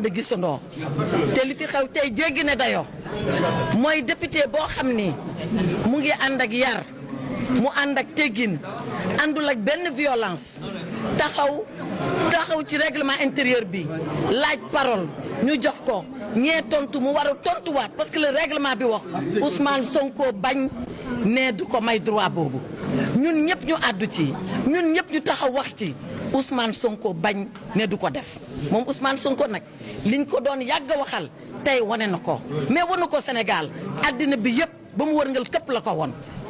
de gisandoo te li fi xew tey jéggi na dayoo mooy député boo xam ni mu ngi ànd ak yar mu ànd ak teggin àndul ak benn violence taxaw ci règlement intérieur bi laaj parole ñu jox ko ñee tontu mu war a tontuwaat parce que le règlement bi wax Ousmane Sonko bañ ne du ko may droit boobu ñun ñëpp ñu àddu ci ñun ñëpp ñu taxaw wax ci Ousmane Sonko bañ ne du ko def moom Ousmane Sonko nag liñ ko doon yàgg a waxal tey wane na ko mais wanu ko Sénégal àddina bi yëpp ba mu wërngal këpp la ko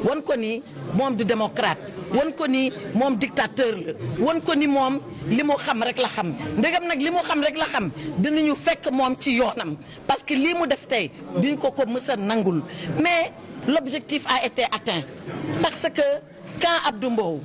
won ko ni moom du démocrate won ko ni moom dictateur la won ko ni moom li mu xam rek la xam ndegam nag li mu xam rek la xam dinañu fekk moom ci yoonam parce que lii mu def tey duñ ko mës a nangul mais l'objectif a été atteint parce que quand Abdou Mbow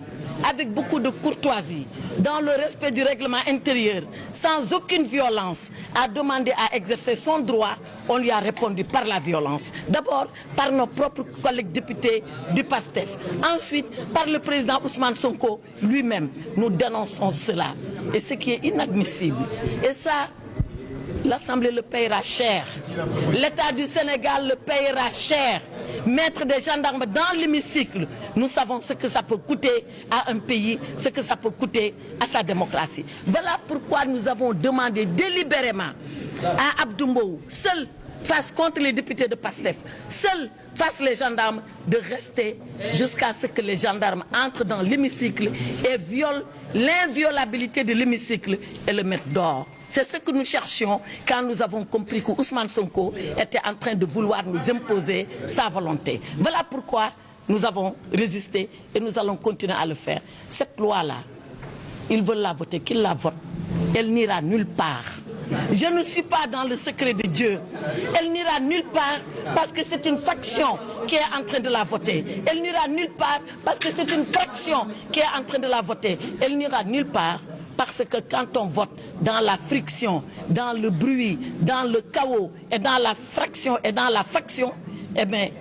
avec beaucoup de courtoisie, dans le respect du règlement intérieur, sans aucune violence, a demandé à exercer son droit, on lui a répondu par la violence. D'abord, par nos propres collègues députés du PASTEF. Ensuite, par le président Ousmane Sonko lui-même. Nous dénonçons cela. Et ce qui est inadmissible. Et ça, l'Assemblée le payera cher. L'État du Sénégal le payera cher. Mettre des gendarmes dans l'hémicycle, nous savons ce que ça peut coûter à un pays, ce que ça peut coûter à sa démocratie. Voilà pourquoi nous avons demandé délibérément à Abdou Mbow, seul face contre les députés de PASTEF, seul face les gendarmes, de rester jusqu'à ce que les gendarmes entrent dans l'hémicycle et violent l'inviolabilité de l'hémicycle et le mettent dehors. C'est ce que nous cherchions quand nous avons compris que Ousmane Sonko était en train de vouloir nous imposer sa volonté. Voilà pourquoi nous avons résisté et nous allons continuer à le faire. Cette loi-là, ils veulent la voter, qu'ils la votent. Elle n'ira nulle part. Je ne suis pas dans le secret de Dieu. Elle n'ira nulle part parce que c'est une faction qui est en train de la voter. Elle n'ira nulle part parce que c'est une faction qui est en train de la voter. Elle n'ira nulle part parce que quand on vote dans la friction, dans le bruit, dans le chaos et dans la fraction et dans la faction,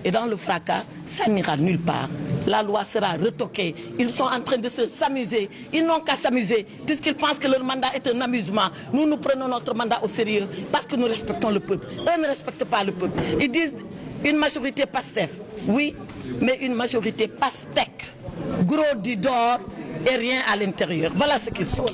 et dans le fracas, ça n'ira nulle part. La loi sera retoquée. Ils sont en train de s'amuser. Ils n'ont qu'à s'amuser puisqu'ils pensent que leur mandat est un amusement. Nous, nous prenons notre mandat au sérieux parce que nous respectons le peuple. Eux ne respectent pas le peuple. Ils disent une majorité PASTEF. Oui, mais une majorité pastèque. Gros du dehors et rien à l'intérieur. Voilà ce qu'ils sont.